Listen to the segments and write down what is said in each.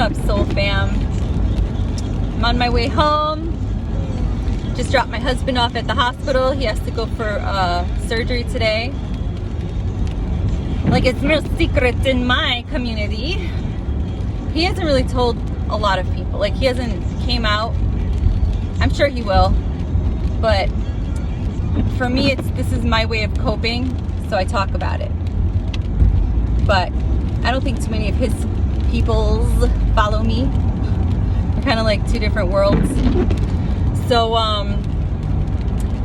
up, Soul Fam? I'm on my way home. Just dropped my husband off at the hospital. He has to go for surgery today. Like, it's no secret in my community. He hasn't really told a lot of people. Like, he hasn't came out. I'm sure he will. But for me, this is my way of coping, so I talk about it. But I don't think too many of his peoples follow me. We're kind of like two different worlds. So,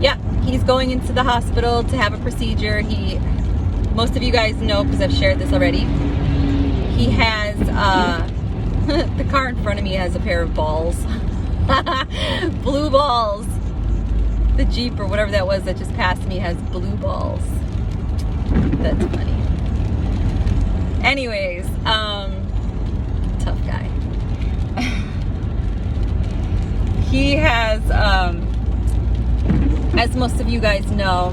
yeah, he's going into the hospital to have a procedure. Most of you guys know because I've shared this already. He has, the car in front of me has a pair of balls. Blue balls. The Jeep or whatever that was that just passed me has blue balls. That's funny. Anyways, tough guy. He has, as most of you guys know,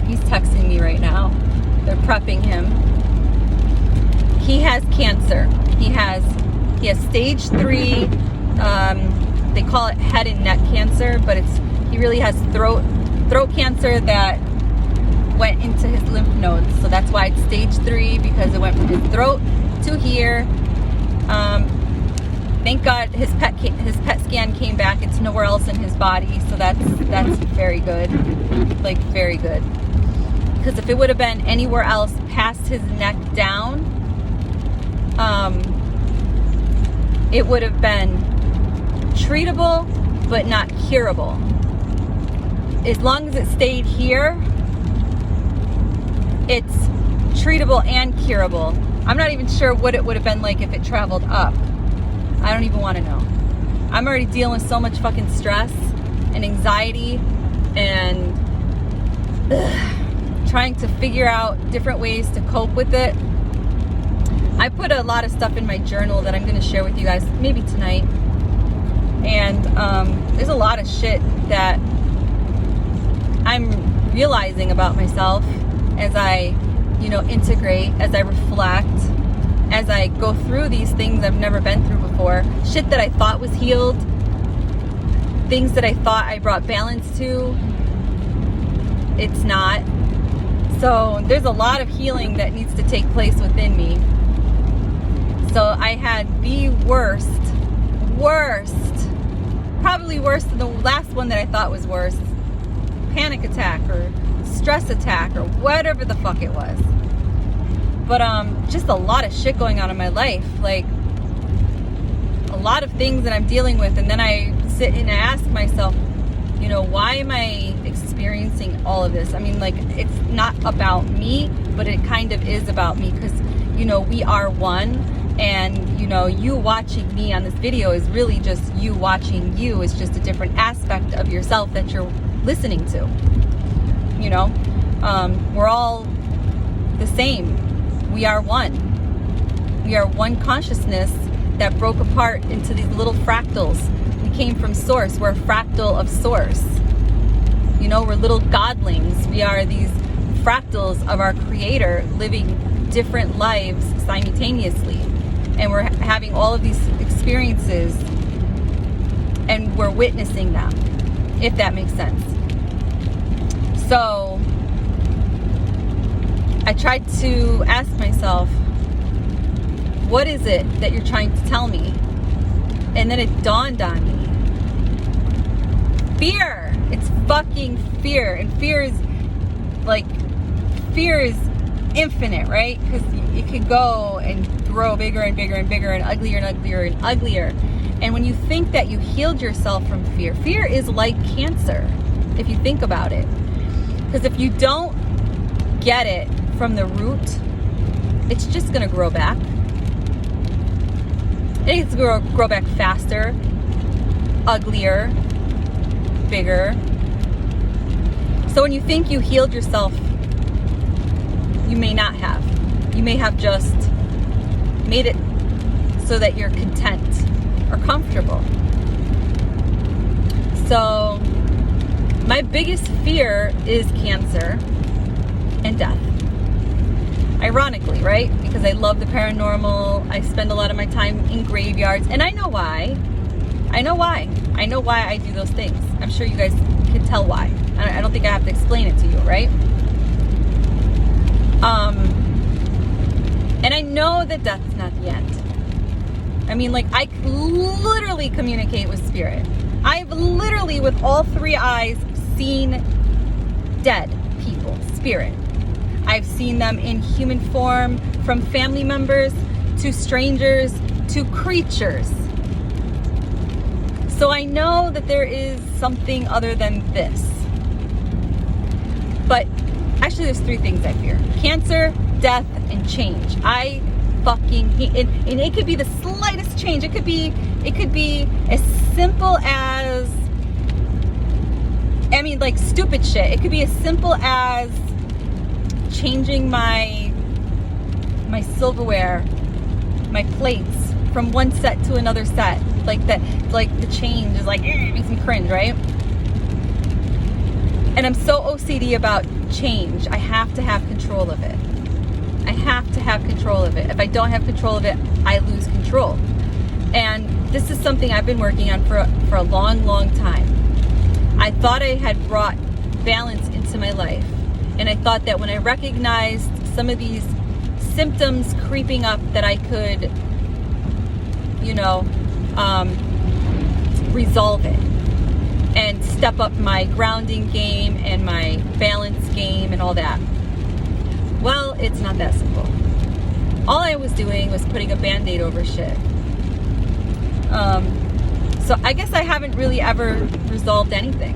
he's texting me right now. They're prepping him. He has cancer. He has stage 3. They call it head and neck cancer, but he really has throat cancer that went into his lymph nodes. So that's why it's stage 3, because it went from his throat to here. Thank God his PET scan came back. It's nowhere else in his body, so that's very good, like very good. Because if it would have been anywhere else past his neck down, it would have been treatable, but not curable. As long as it stayed here, it's treatable and curable. I'm not even sure what it would have been like if it traveled up. I don't even want to know. I'm already dealing with so much fucking stress and anxiety and trying to figure out different ways to cope with it. I put a lot of stuff in my journal that I'm going to share with you guys maybe tonight. And there's a lot of shit that I'm realizing about myself as I, integrate, as I reflect, as I go through these things I've never been through before. Shit that I thought was healed. Things that I thought I brought balance to. It's not. So there's a lot of healing that needs to take place within me. So I had the worst, probably worse than the last one that I thought was worse, panic attack or stress attack or whatever the fuck it was. But just a lot of shit going on in my life, like a lot of things that I'm dealing with. And then I sit and I ask myself, why am I experiencing all of this? I mean, like, it's not about me, but it kind of is about me, because we are one. And you watching me on this video is really just you watching you. It's just a different aspect of yourself that you're listening to. We're all the same. We are one. We are one consciousness that broke apart into these little fractals. We came from source. We're a fractal of source. We're little godlings. We are these fractals of our creator living different lives simultaneously. And we're having all of these experiences and we're witnessing them, if that makes sense. So I tried to ask myself, what is it that you're trying to tell me? And then it dawned on me. Fear. It's fucking fear. And fear is infinite, right? Because it could go and grow bigger and bigger and bigger and uglier and uglier and uglier. And when you think that you healed yourself from fear, fear is like cancer, if you think about it. Because if you don't get it from the root, it's just going to grow back. It's going to grow back faster, uglier, bigger. So when you think you healed yourself, you may not have. You may have just made it so that you're content or comfortable. So my biggest fear is cancer and death. Ironically, right? Because I love the paranormal. I spend a lot of my time in graveyards, and I know why. I know why I do those things. I'm sure you guys can tell why. I don't think I have to explain it to you, right? And I know that death is not the end. I mean, like, I literally communicate with spirit. I've literally, with all three eyes, seen dead people, spirit. I've seen them in human form, from family members to strangers to creatures. So I know that there is something other than this. But actually, there's three things I fear: cancer, death, and change. I fucking hate it. And it could be the slightest change. It could be as simple as, I mean, like, stupid shit. It could be as simple as changing my silverware, my plates from one set to another set. Like that, like the change is like, it makes me cringe, right? And I'm so OCD about change. I have to have control of it. I have to have control of it. If I don't have control of it, I lose control. And this is something I've been working on for a long, long time. I thought I had brought balance into my life. And I thought that when I recognized some of these symptoms creeping up, that I could, resolve it and step up my grounding game and my balance game and all that. Well, it's not that simple. All I was doing was putting a Band-Aid over shit. So I guess I haven't really ever resolved anything.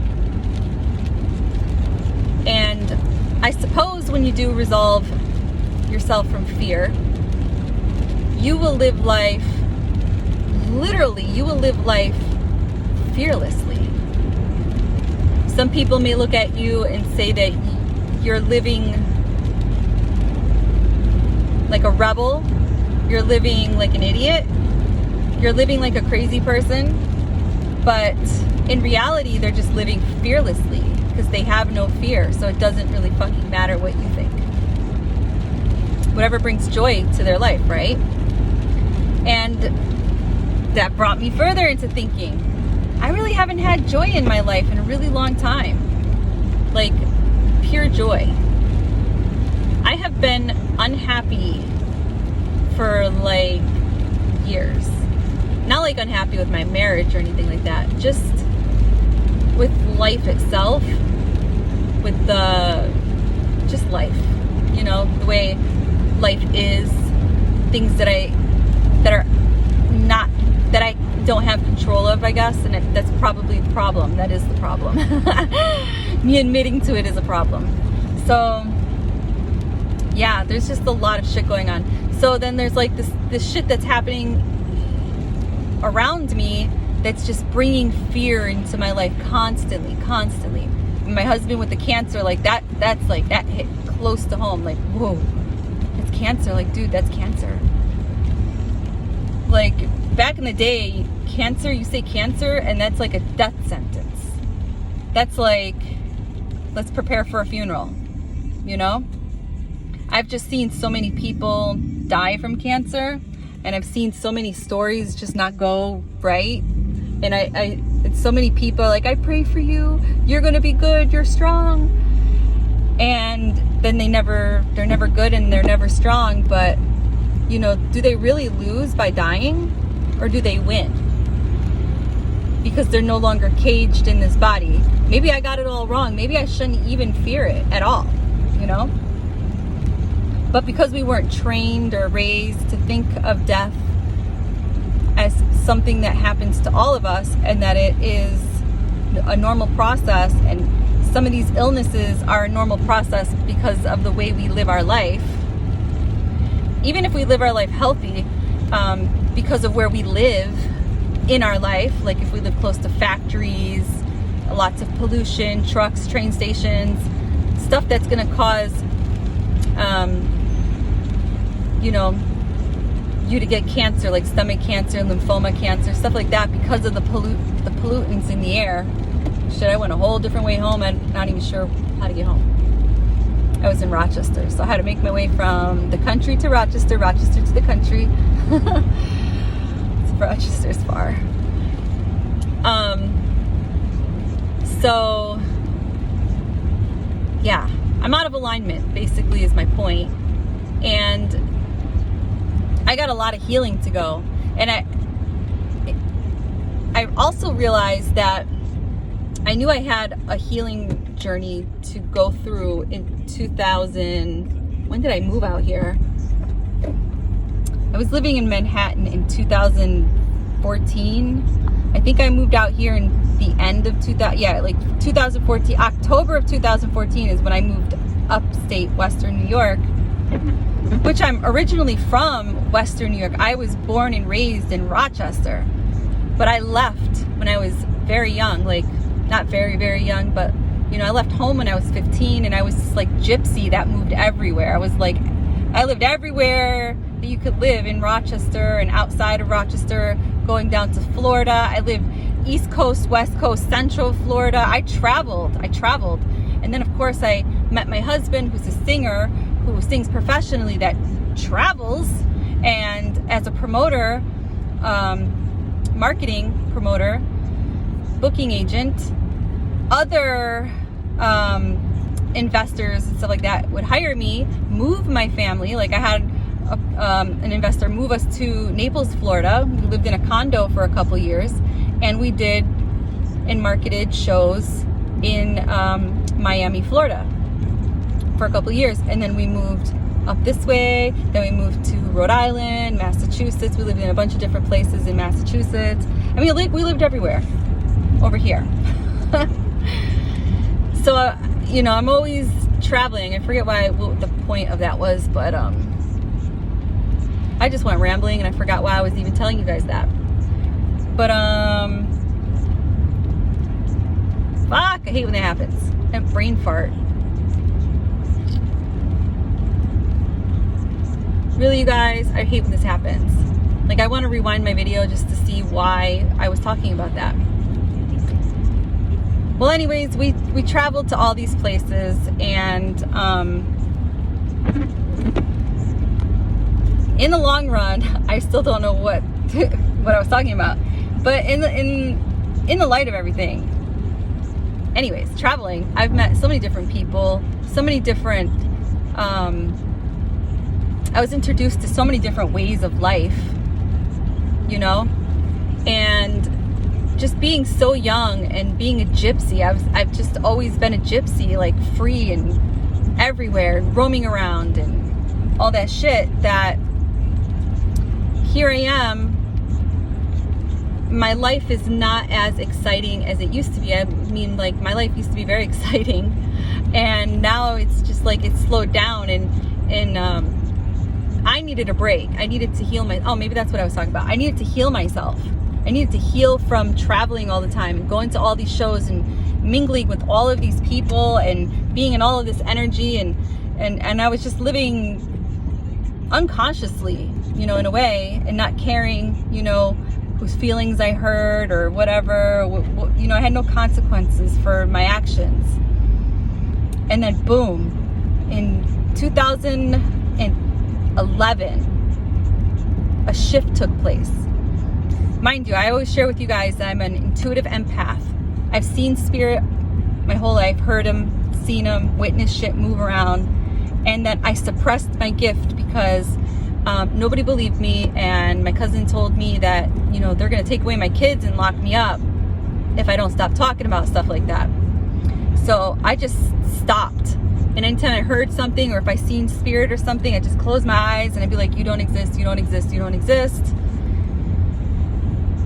And I suppose when you do resolve yourself from fear, you will live life, literally, you will live life fearlessly. Some people may look at you and say that you're living like a rebel, you're living like an idiot, you're living like a crazy person, but in reality, they're just living fearlessly because they have no fear, so it doesn't really fucking matter what you think. Whatever brings joy to their life, right? And that brought me further into thinking, I really haven't had joy in my life in a really long time. Like, pure joy. I have been unhappy for like years. Not like unhappy with my marriage or anything like that. Just with life itself. With just life. The way life is. Things that I don't have control of, I guess, and that's probably the problem. That is the problem. Me admitting to it is a problem. So yeah, there's just a lot of shit going on. So then there's like this shit that's happening around me that's just bringing fear into my life constantly. My husband with the cancer, like that hit close to home. Like, whoa, it's cancer. Like, dude, that's cancer. Like, back in the day, cancer, you say cancer, and that's like a death sentence. That's like, let's prepare for a funeral, I've just seen so many people die from cancer, and I've seen so many stories just not go right. And it's so many people like, I pray for you, you're gonna be good, you're strong. And then they're never good and they're never strong. But do they really lose by dying, or do they win? Because they're no longer caged in this body. Maybe I got it all wrong. Maybe I shouldn't even fear it at all, But because we weren't trained or raised to think of death as something that happens to all of us, and that it is a normal process, and some of these illnesses are a normal process because of the way we live our life. Even if we live our life healthy, because of where we live in our life, like if we live close to factories, lots of pollution, trucks, train stations, stuff that's going to cause, you to get cancer, like stomach cancer, lymphoma cancer, stuff like that, because of the pollutants in the air. Shit, I went a whole different way home. I'm not even sure how to get home. I was was in Rochester. So I had to make my way from the country to Rochester, Rochester to the country. Rochester's far. So yeah, I'm out of alignment, basically, is my point. And I got a lot of healing to go. And I also realized that I knew I had a healing journey to go through in 2000. When did I move out here? I was living in Manhattan in 2014. I think I moved out here in the end of 2014. October of 2014 is when I moved upstate Western New York, which I'm originally from Western New York. I was born and raised in Rochester, but I left when I was very young, like not very, very young, but I left home when I was 15, and I was this like gypsy that moved everywhere. I lived everywhere that you could live in Rochester and outside of Rochester, going down to Florida. I lived East Coast, West Coast, Central Florida. I traveled. And then of course I met my husband, who's a singer, who sings professionally, that travels, and as a promoter, marketing promoter, booking agent, other investors and stuff like that would hire me, move my family. Like I had an investor move us to Naples, Florida. We lived in a condo for a couple years, and we did and marketed shows in Miami, Florida for a couple years. And then we moved up this way, then we moved to Rhode Island, Massachusetts. We lived in a bunch of different places in Massachusetts. I mean, we lived everywhere over here. So, I'm always traveling. I forget what the point of that was, but I just went rambling and I forgot why I was even telling you guys that. But fuck, I hate when that happens. I have brain fart. Really, you guys, I hate when this happens. Like, I want to rewind my video just to see why I was talking about that. Well, anyways, we traveled to all these places, and in the long run, I still don't know what I was talking about. But in the light of everything, anyways, traveling, I've met so many different people, so many different. I was introduced to so many different ways of life, and just being so young and being a gypsy. I've just always been a gypsy, like free and everywhere, roaming around and all that shit. That here I am. My life is not as exciting as it used to be. I mean, like, my life used to be very exciting, and now it's just like it's slowed down, and I needed a break. I needed to heal maybe that's what I was talking about. I needed to heal myself. I needed to heal from traveling all the time and going to all these shows and mingling with all of these people and being in all of this energy, and I was just living unconsciously, in a way, and not caring, whose feelings I hurt or whatever. I had no consequences for my actions. And then boom, in 2011, a shift took place. Mind you, I always share with you guys that I'm an intuitive empath. I've seen spirit my whole life, heard him, seen him, witnessed shit move around, and that I suppressed my gift because nobody believed me, and my cousin told me that, they're going to take away my kids and lock me up if I don't stop talking about stuff like that. So I just stopped. And anytime I heard something, or if I seen spirit or something, I just closed my eyes and I'd be like, you don't exist, you don't exist, you don't exist.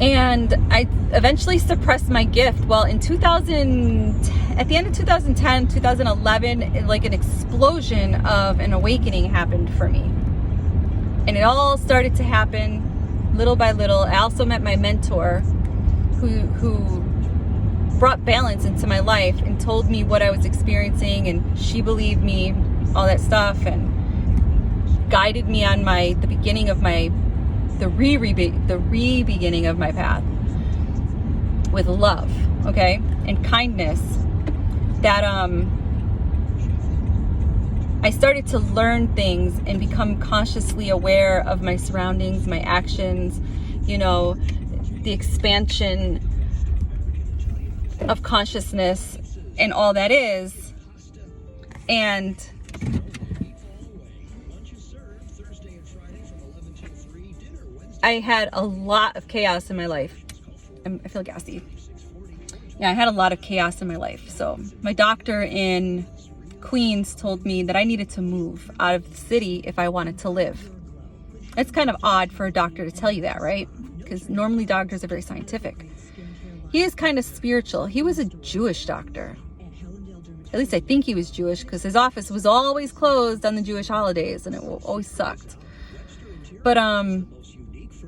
And I eventually suppressed my gift. Well, at the end of 2010, 2011, like an explosion of an awakening happened for me. And it all started to happen little by little. I also met my mentor who brought balance into my life and told me what I was experiencing, and she believed me, all that stuff, and guided me on the beginning of the re-beginning of my path with love, okay, and kindness. That I started to learn things and become consciously aware of my surroundings, my actions, you know, the expansion of consciousness and all that is. And I had a lot of chaos in my life. I feel gassy. Yeah, I had a lot of chaos in my life. So my doctor in Queens told me that I needed to move out of the city if I wanted to live. It's kind of odd for a doctor to tell you that, right? Because normally doctors are very scientific. He is kind of spiritual. He was a Jewish doctor. At least I think he was Jewish, because his office was always closed on the Jewish holidays, and it always sucked. But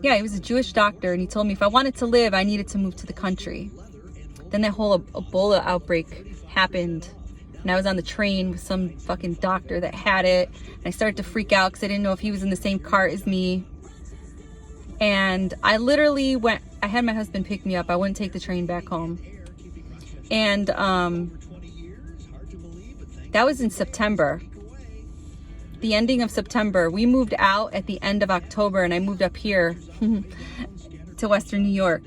yeah, he was a Jewish doctor, and he told me if I wanted to live, I needed to move to the country. Then that whole Ebola outbreak happened, and I was on the train with some fucking doctor that had it, and I started to freak out because I didn't know if he was in the same car as me. And I literally went, I had my husband pick me up. I wouldn't take the train back home. And that was in September. The ending of September. We moved out at the end of October, and I moved up here to Western New York.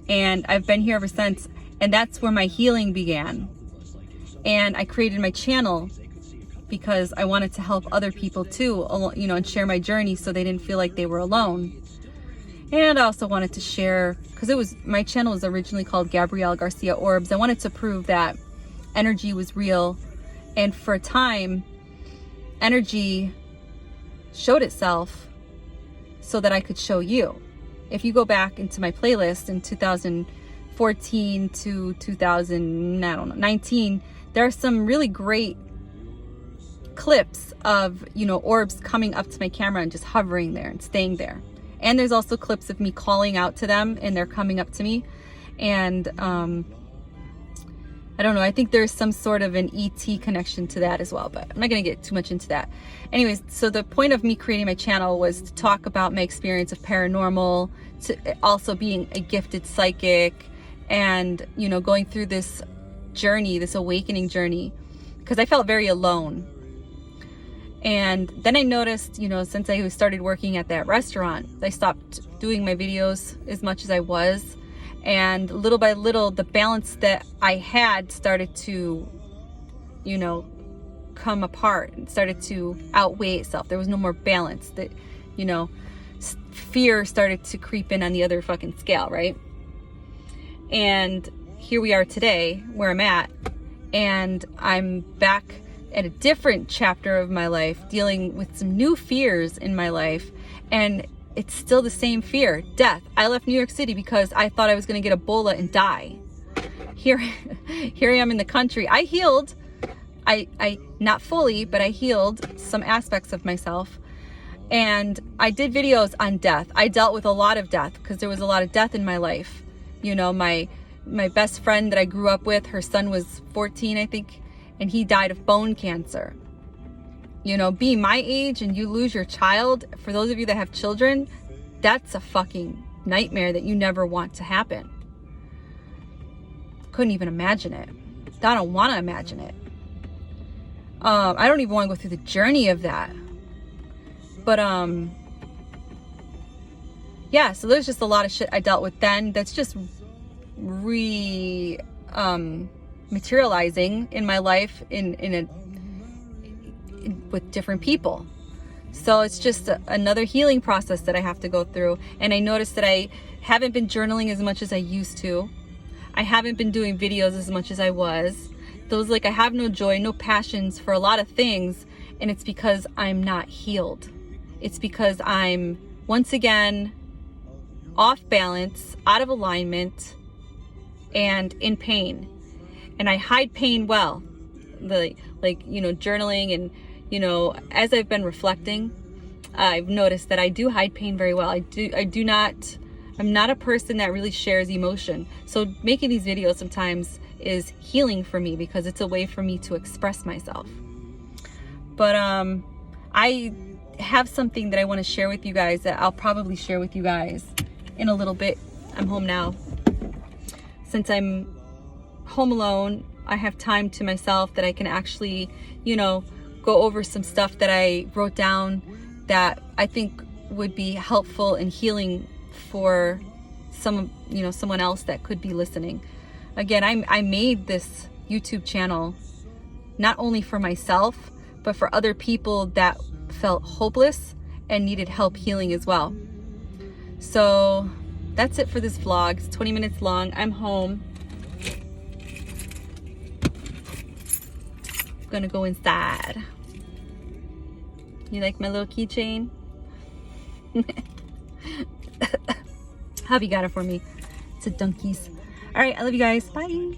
And I've been here ever since. And that's where my healing began. And I created my channel because I wanted to help other people too, you know, and share my journey so they didn't feel like they were alone. And I also wanted to share, because my channel was originally called Gabrielle Garcia Orbs. I wanted to prove that energy was real. And for a time, energy showed itself so that I could show you. If you go back into my playlist in 2014 to 2019, there are some really great clips of, you know, orbs coming up to my camera and just hovering there and staying there. And there's also clips of me calling out to them and they're coming up to me. And I don't know, I think there's some sort of an ET connection to that as well, but I'm not gonna get too much into that. Anyways, so the point of me creating my channel was to talk about my experience of paranormal, to also being a gifted psychic, and, you know, going through this journey, this awakening journey, because I felt very alone. And then I noticed, you know, since I started working at that restaurant, I stopped doing my videos as much as I was. And little by little, the balance that I had started to, you know, come apart and started to outweigh itself. There was no more balance. That, you know, fear started to creep in on the other fucking scale, right? And here we are today, where I'm at, and I'm back at a different chapter of my life, dealing with some new fears in my life, and it's still the same fear, death. I left New York City because I thought I was going to get Ebola and die. Here I am in the country. I healed. I not fully, but I healed some aspects of myself. And I did videos on death. I dealt with a lot of death because there was a lot of death in my life. You know, my best friend that I grew up with, her son was 14, I think, and he died of bone cancer. You know, being my age and you lose your child, for those of you that have children, that's a fucking nightmare that you never want to happen. Couldn't even imagine it. I don't want to imagine it. I don't even want to go through the journey of that. But yeah, so there's just a lot of shit I dealt with then that's just materializing in my life with different people. So it's just another healing process that I have to go through. And I noticed that I haven't been journaling as much as I used to. I haven't been doing videos as much as I was. Those, like, I have no joy, no passions for a lot of things. And it's because I'm not healed. It's because I'm, once again, off balance, out of alignment, and in pain. And I hide pain well. You know, journaling and, you know, as I've been reflecting, I've noticed that I do hide pain very well. I'm not a person that really shares emotion. So making these videos sometimes is healing for me because it's a way for me to express myself. But I have something that I want to share with you guys that I'll probably share with you guys in a little bit. I'm home now. Since I'm home alone, I have time to myself that I can actually, you know, go over some stuff that I wrote down that I think would be helpful and healing for someone else that could be listening. Again, I made this YouTube channel not only for myself, but for other people that felt hopeless and needed help healing as well. So that's it for this vlog. It's 20 minutes long. I'm home. I'm gonna go inside. You like my little keychain? Hubby got it for me. It's a Dunkies. All right, I love you guys. Bye.